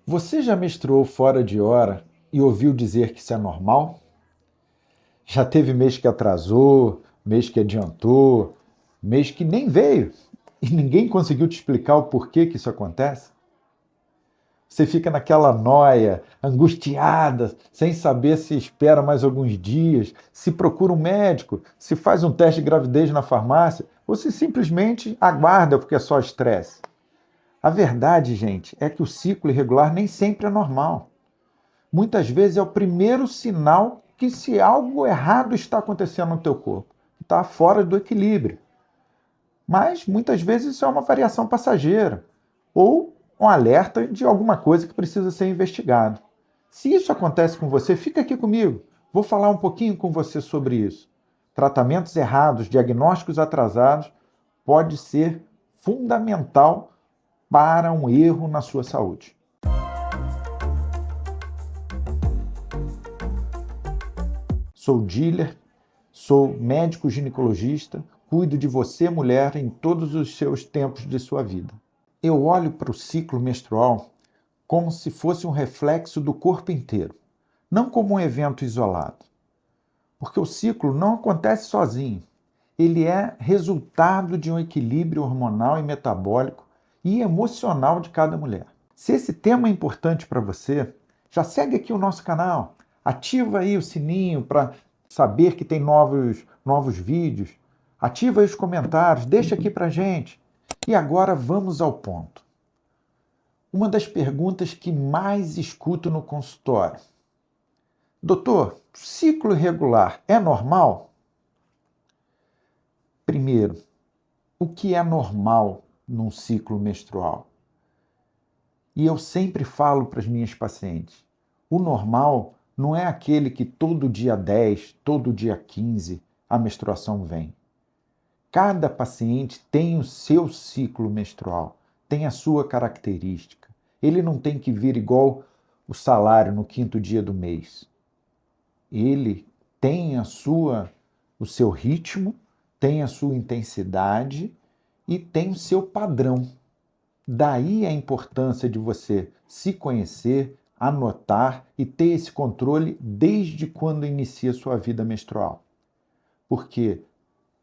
Você já menstruou fora de hora e ouviu dizer que isso é normal? Já teve mês que atrasou, mês que adiantou, mês que nem veio e ninguém conseguiu te explicar o porquê que isso acontece? Você fica naquela noia, angustiada, sem saber se espera mais alguns dias, se procura um médico, se faz um teste de gravidez na farmácia ou se simplesmente aguarda porque é só estresse. A verdade, gente, é que o ciclo irregular nem sempre é normal. Muitas vezes é o primeiro sinal que se algo errado está acontecendo no teu corpo, está fora do equilíbrio. Mas muitas vezes isso é uma variação passageira ou um alerta de alguma coisa que precisa ser investigado. Se isso acontece com você, fica aqui comigo. Vou falar um pouquinho com você sobre isso. Tratamentos errados, diagnósticos atrasados, pode ser fundamental para um erro na sua saúde. Sou dealer, sou médico ginecologista, cuido de você, mulher, em todos os seus tempos de sua vida. Eu olho para o ciclo menstrual como se fosse um reflexo do corpo inteiro, não como um evento isolado. Porque o ciclo não acontece sozinho. Ele é resultado de um equilíbrio hormonal e metabólico e emocional de cada mulher. Se esse tema é importante para você, já segue aqui o nosso canal, ativa aí o sininho para saber que tem novos vídeos, ativa aí os comentários, deixa aqui para gente. E agora vamos ao ponto. Uma das perguntas que mais escuto no consultório: doutor, ciclo irregular é normal? Primeiro, o que é normal num ciclo menstrual? E eu sempre falo para as minhas pacientes, o normal não é aquele que todo dia 10, todo dia 15 a menstruação vem. Cada paciente tem o seu ciclo menstrual, tem a sua característica. Ele não tem que vir igual o salário no quinto dia do mês. Ele tem o seu ritmo, tem a sua intensidade e tem o seu padrão. Daí a importância de você se conhecer, anotar e ter esse controle desde quando inicia sua vida menstrual. Porque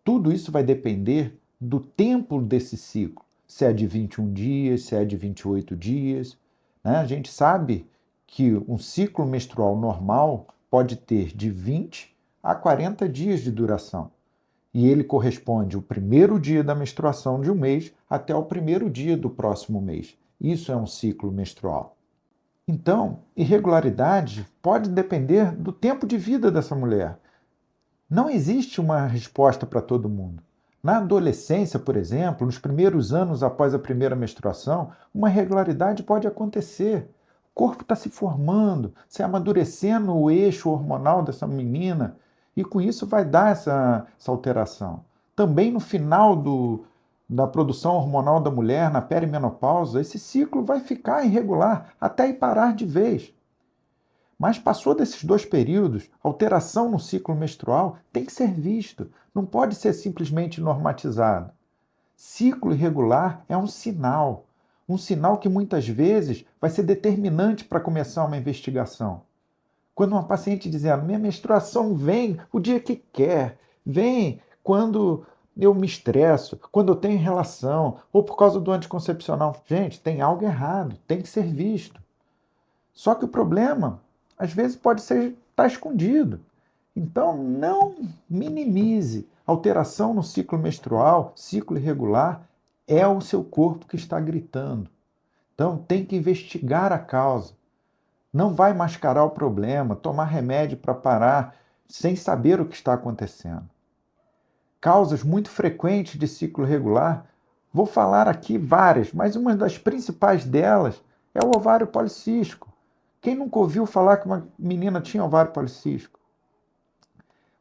tudo isso vai depender do tempo desse ciclo. Se é de 21 dias, se é de 28 dias. Né? A gente sabe que um ciclo menstrual normal pode ter de 20 a 40 dias de duração. E ele corresponde ao primeiro dia da menstruação de um mês até o primeiro dia do próximo mês. Isso é um ciclo menstrual. Então, irregularidades podem depender do tempo de vida dessa mulher. Não existe uma resposta para todo mundo. Na adolescência, por exemplo, nos primeiros anos após a primeira menstruação, uma irregularidade pode acontecer. O corpo está se formando, se amadurecendo o eixo hormonal dessa menina, e com isso vai dar essa alteração. Também no final da produção hormonal da mulher, na perimenopausa, esse ciclo vai ficar irregular até ir parar de vez. Mas passou desses dois períodos, alteração no ciclo menstrual tem que ser visto, não pode ser simplesmente normatizado. Ciclo irregular é um sinal que muitas vezes vai ser determinante para começar uma investigação. Quando uma paciente dizendo, minha menstruação vem o dia que quer, vem quando eu me estresso, quando eu tenho relação, ou por causa do anticoncepcional. Gente, tem algo errado, tem que ser visto. Só que o problema, às vezes, pode estar escondido. Então, não minimize. Alteração no ciclo menstrual, ciclo irregular, é o seu corpo que está gritando. Então, tem que investigar a causa. Não vai mascarar o problema, tomar remédio para parar sem saber o que está acontecendo. Causas muito frequentes de ciclo irregular, vou falar aqui várias, mas uma das principais delas é o ovário policístico. Quem nunca ouviu falar que uma menina tinha ovário policístico?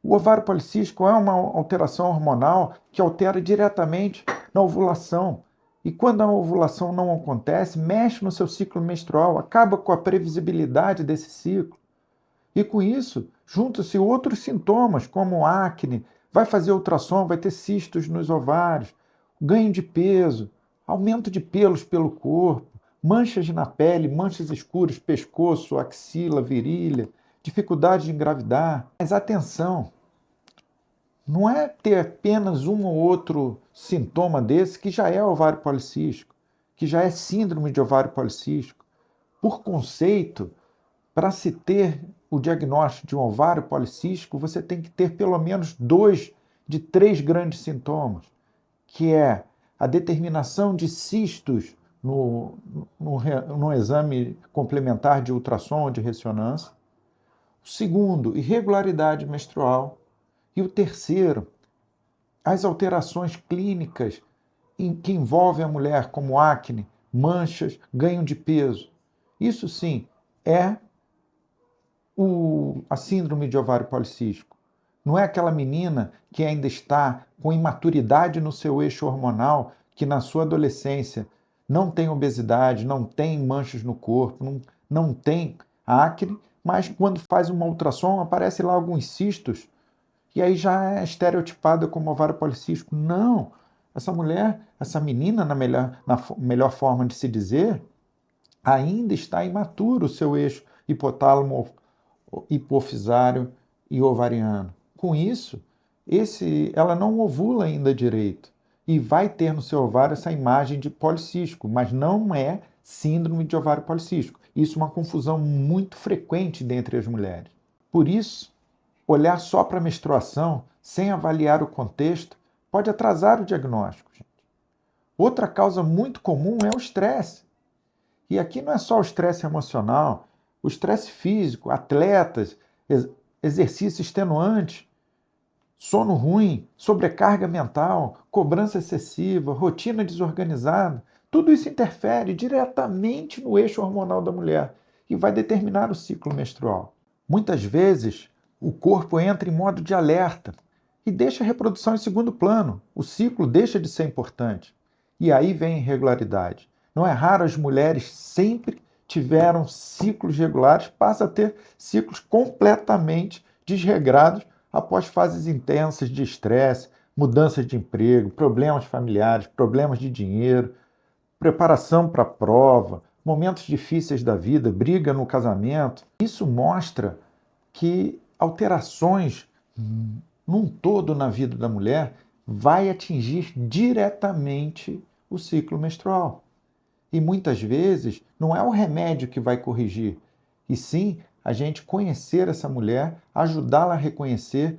O ovário policístico é uma alteração hormonal que altera diretamente na ovulação. E quando a ovulação não acontece, mexe no seu ciclo menstrual, acaba com a previsibilidade desse ciclo. E com isso, juntam-se outros sintomas, como acne, vai fazer ultrassom, vai ter cistos nos ovários, ganho de peso, aumento de pelos pelo corpo, manchas na pele, manchas escuras, pescoço, axila, virilha, dificuldade de engravidar. Mas atenção, não é ter apenas um ou outro sintoma desse que já é ovário policístico, que já é síndrome de ovário policístico. Por conceito, para se ter o diagnóstico de um ovário policístico, você tem que ter pelo menos 2 de 3 grandes sintomas, que é a determinação de cistos no exame complementar de ultrassom ou de ressonância. O segundo, irregularidade menstrual. E o terceiro, as alterações clínicas que envolvem a mulher, como acne, manchas, ganho de peso. Isso sim é a síndrome de ovário policístico. Não é aquela menina que ainda está com imaturidade no seu eixo hormonal, que na sua adolescência não tem obesidade, não tem manchas no corpo, não tem acne, mas quando faz uma ultrassom aparece lá alguns cistos e aí já é estereotipada como ovário policístico. Não! Essa mulher, essa menina, na melhor forma de se dizer, ainda está imaturo o seu eixo hipotálamo, hipofisário e ovariano. Com isso, ela não ovula ainda direito e vai ter no seu ovário essa imagem de policístico, mas não é síndrome de ovário policístico. Isso é uma confusão muito frequente dentre as mulheres. Por isso, olhar só para a menstruação, sem avaliar o contexto, pode atrasar o diagnóstico. Gente. Outra causa muito comum é o estresse. E aqui não é só o estresse emocional, o estresse físico, atletas, exercício extenuante, sono ruim, sobrecarga mental, cobrança excessiva, rotina desorganizada. Tudo isso interfere diretamente no eixo hormonal da mulher e vai determinar o ciclo menstrual. Muitas vezes, o corpo entra em modo de alerta e deixa a reprodução em segundo plano. O ciclo deixa de ser importante. E aí vem a irregularidade. Não é raro as mulheres sempre tiveram ciclos regulares, passam a ter ciclos completamente desregrados após fases intensas de estresse, mudanças de emprego, problemas familiares, problemas de dinheiro, preparação para a prova, momentos difíceis da vida, briga no casamento. Isso mostra que alterações num todo na vida da mulher vai atingir diretamente o ciclo menstrual. E muitas vezes não é o remédio que vai corrigir, e sim a gente conhecer essa mulher, ajudá-la a reconhecer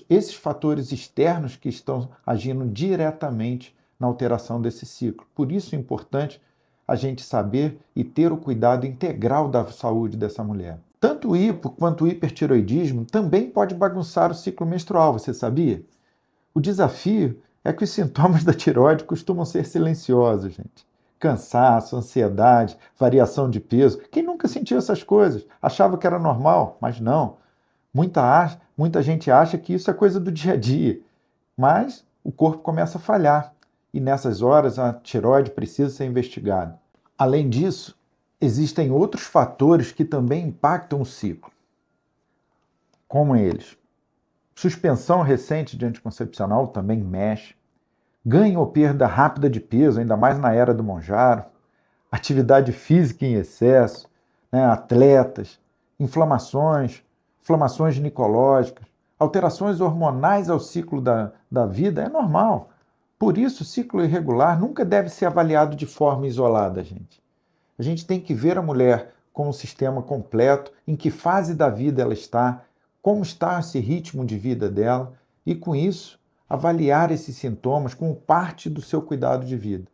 esses fatores externos que estão agindo diretamente na alteração desse ciclo. Por isso é importante a gente saber e ter o cuidado integral da saúde dessa mulher. Tanto o hipo quanto o hipertiroidismo também pode bagunçar o ciclo menstrual, você sabia? O desafio é que os sintomas da tireoide costumam ser silenciosos, gente. Cansaço, ansiedade, variação de peso. Quem nunca sentiu essas coisas? Achava que era normal, mas não. Muita gente acha que isso é coisa do dia a dia, mas o corpo começa a falhar e nessas horas a tireoide precisa ser investigada. Além disso, existem outros fatores que também impactam o ciclo, como eles. Suspensão recente de anticoncepcional também mexe. Ganho ou perda rápida de peso, ainda mais na era do Monjaro. Atividade física em excesso, né? Atletas, inflamações ginecológicas, alterações hormonais ao ciclo da vida, é normal. Por isso, o ciclo irregular nunca deve ser avaliado de forma isolada, gente. A gente tem que ver a mulher com um sistema completo, em que fase da vida ela está, como está esse ritmo de vida dela, e com isso, avaliar esses sintomas como parte do seu cuidado de vida.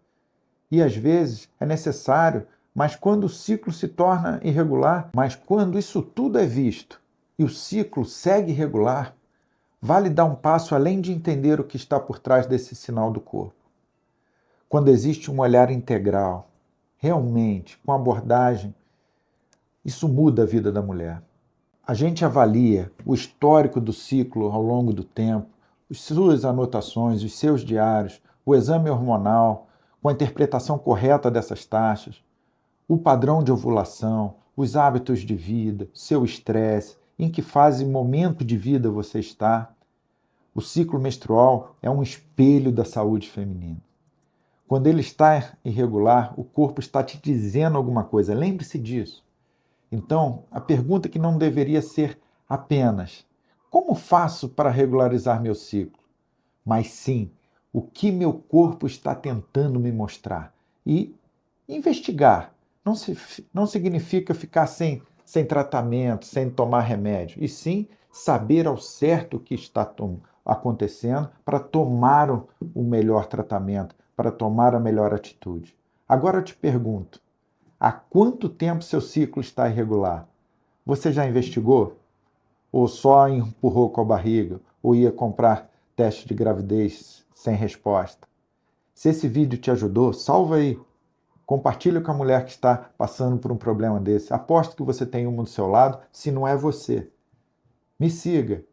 E às vezes é necessário, mas quando o ciclo se torna irregular, mas quando isso tudo é visto e o ciclo segue irregular, vale dar um passo além de entender o que está por trás desse sinal do corpo. Quando existe um olhar integral, realmente, com abordagem, isso muda a vida da mulher. A gente avalia o histórico do ciclo ao longo do tempo, as suas anotações, os seus diários, o exame hormonal, com a interpretação correta dessas taxas, o padrão de ovulação, os hábitos de vida, seu estresse, em que fase e momento de vida você está. O ciclo menstrual é um espelho da saúde feminina. Quando ele está irregular, o corpo está te dizendo alguma coisa. Lembre-se disso. Então, a pergunta que não deveria ser apenas: como faço para regularizar meu ciclo? Mas sim, o que meu corpo está tentando me mostrar. E investigar. Não significa ficar sem tratamento, sem tomar remédio, e sim saber ao certo o que está acontecendo para tomar o melhor tratamento, para tomar a melhor atitude. Agora eu te pergunto: há quanto tempo seu ciclo está irregular? Você já investigou? Ou só empurrou com a barriga? Ou ia comprar teste de gravidez sem resposta? Se esse vídeo te ajudou, salva aí. Compartilha com a mulher que está passando por um problema desse. Aposto que você tem uma do seu lado, se não é você. Me siga.